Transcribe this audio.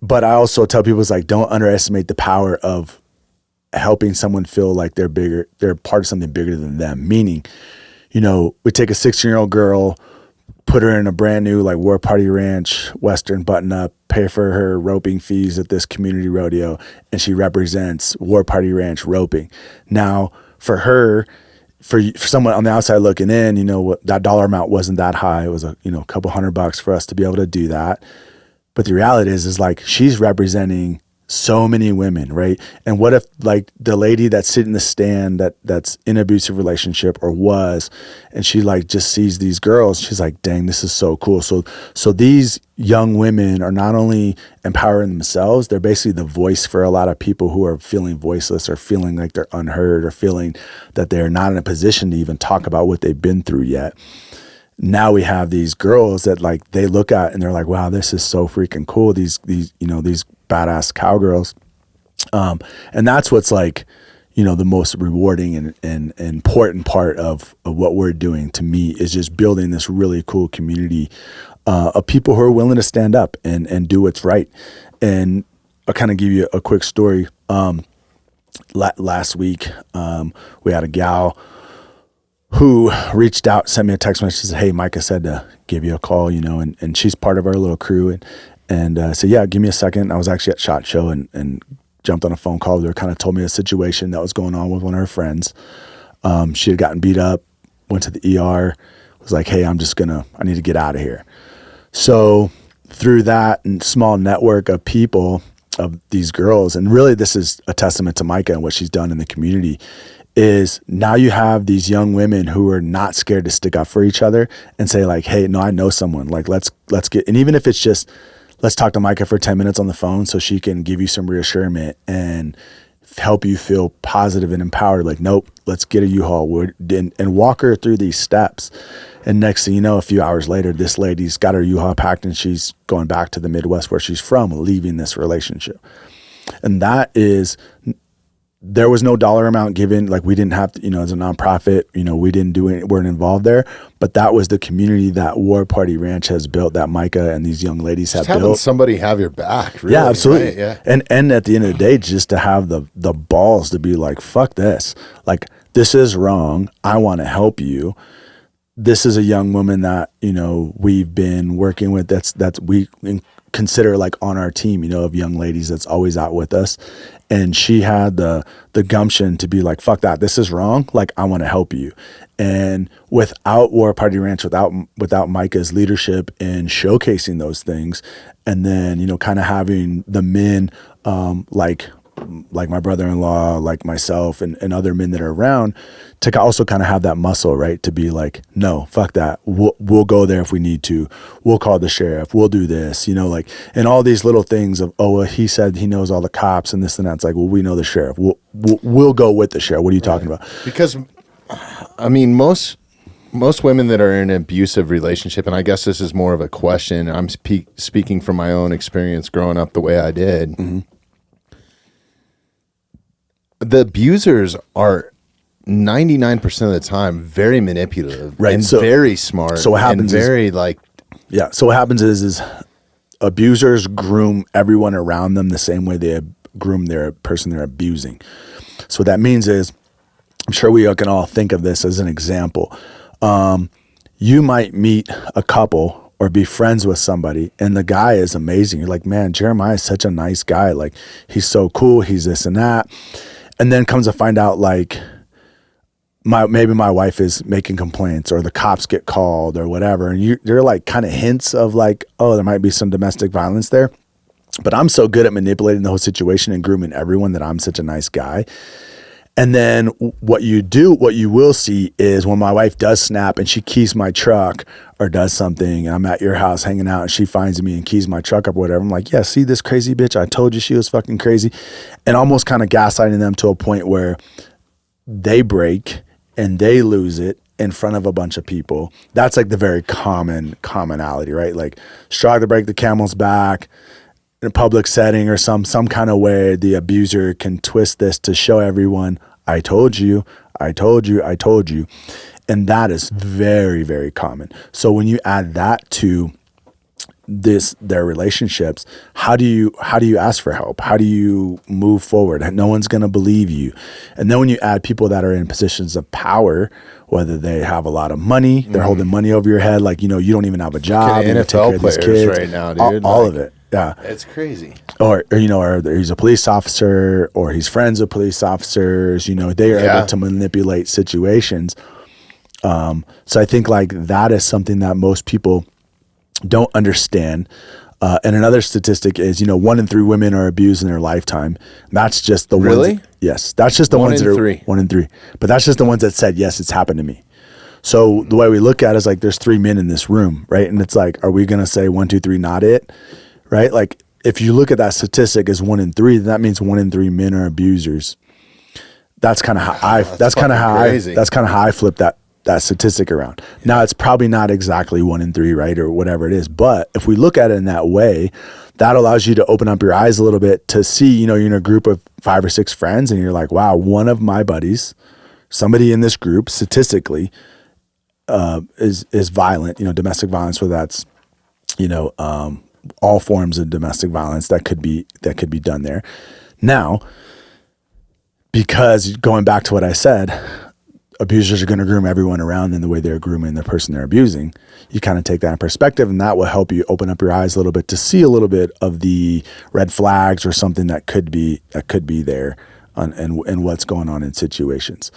But I also tell people, it's like, don't underestimate the power of helping someone feel like they're part of something bigger than them. Meaning, we take a 16-year-old girl, put her in a brand new like War Party Ranch Western button up, pay for her roping fees at this community rodeo, and she represents War Party Ranch roping. Now, for her, for someone on the outside looking in, what that dollar amount wasn't that high. It was a couple $100 for us to be able to do that. But the reality is like she's representing so many women, right? And what if like the lady that's sitting in the stand that's in an abusive relationship or was, and she like just sees these girls, she's like, dang, this is so cool. So these young women are not only empowering themselves, they're basically the voice for a lot of people who are feeling voiceless or feeling like they're unheard or feeling that they're not in a position to even talk about what they've been through yet. Now we have these girls that like they look at and they're like, wow, this is so freaking cool. These badass cowgirls. And that's what's like, the most rewarding and important part of what we're doing to me is just building this really cool community of people who are willing to stand up and do what's right. And I'll kind of give you a quick story. Last week, we had a gal who reached out, sent me a text message, said, hey, Micah said to give you a call, and she's part of our little crew. And said, yeah, give me a second. I was actually at SHOT Show and jumped on a phone call with her, kind of told me a situation that was going on with one of her friends. She had gotten beat up, went to the ER, was like, hey, I need to get out of here. So through that and small network of people, of these girls, and really this is a testament to Micah and what she's done in the community, is now you have these young women who are not scared to stick up for each other and say like, hey, no, I know someone, like let's get, and even if it's just, let's talk to Micah for 10 minutes on the phone so she can give you some reassurance and help you feel positive and empowered. Like, nope, let's get a U-Haul and walk her through these steps. And next thing you know, a few hours later, this lady's got her U-Haul packed and she's going back to the Midwest where she's from, leaving this relationship. And that is, there was no dollar amount given. Like we didn't have to, as a nonprofit, we didn't do it, weren't involved there, but that was the community that War Party Ranch has built, that Micah and these young ladies have built. Somebody have your back. Really, yeah, absolutely. Right? Yeah. And at the end of the day, just to have the balls to be like, fuck this, like this is wrong. I want to help you. This is a young woman that, we've been working with. That's we consider like on our team, of young ladies that's always out with us. And she had the gumption to be like, fuck that, this is wrong. Like, I want to help you. And without War Party Ranch, without Micah's leadership in showcasing those things, and then, kind of having the men, like my brother-in-law, like myself and other men that are around, to also kind of have that muscle, right? To be like, no, fuck that. We'll go there if we need to. We'll call the sheriff. We'll do this, and all these little things of, oh, well, he said he knows all the cops and this and that. It's like, well, we know the sheriff. We'll go with the sheriff. What are you talking about? Because, I mean, most women that are in an abusive relationship, and I guess this is more of a question, I'm speaking from my own experience growing up the way I did. Mm-hmm. The abusers are 99% of the time very manipulative, right? And very smart. So what happens So what happens is abusers groom everyone around them the same way they groom their person they're abusing. So what that means is, I'm sure we can all think of this as an example. You might meet a couple or be friends with somebody, and the guy is amazing. You're like, man, Jeremiah is such a nice guy. Like, he's so cool. He's this and that. And then comes to find out, like, maybe my wife is making complaints, or the cops get called, or whatever. And you're like kind of hints of like, oh, there might be some domestic violence there. But I'm so good at manipulating the whole situation and grooming everyone that I'm such a nice guy. And then what you will see is when my wife does snap and she keys my truck or does something, and I'm at your house hanging out and she finds me and keys my truck up or whatever, I'm like, yeah, see this crazy bitch? I told you she was fucking crazy. And almost kind of gaslighting them to a point where they break and they lose it in front of a bunch of people. That's like the very commonality, right? Like straw to break the camel's back in a public setting or some kind of way. The abuser can twist this to show everyone, I told you, I told you, I told you. And that is very, very common. So when you add that to their relationships, how do you ask for help? How do you move forward? No one's going to believe you. And then when you add people that are in positions of power, whether they have a lot of money, they're holding money over your head, like, you know, you don't even have a job, you take care of these kids right now, dude. all of it. Yeah. It's crazy. Or you know, or he's a police officer, or he's friends with police officers, you know, they are able to manipulate situations. So I think like that is something that most people don't understand. And another statistic is, you know, 1 in 3 women are abused in their lifetime. That's just the Really? ones. Yes. That's just the One ones in that are three. 1 in 3. But that's just the ones that said, yes, it's happened to me. So the way we look at it is like, there's 3 men in this room, right? And it's like, are we going to say 1, 2, 3, not it? Right? Like if you look at that statistic as 1 in 3, then that means 1 in 3 men are abusers. That's kind of how that's kind of how I flip that statistic around. Now it's probably not exactly 1 in 3, right? Or whatever it is. But if we look at it in that way, that allows you to open up your eyes a little bit to see, you know, you're in a group of 5 or 6 friends and you're like, wow, one of my buddies, somebody in this group statistically is violent, you know, domestic violence, whether that's, you know, all forms of domestic violence that could be done there. Now, because going back to what I said, abusers are going to groom everyone around in the way they're grooming the person they're abusing. You kind of take that in perspective, and that will help you open up your eyes a little bit to see a little bit of the red flags or something that could be there and what's going on in situations.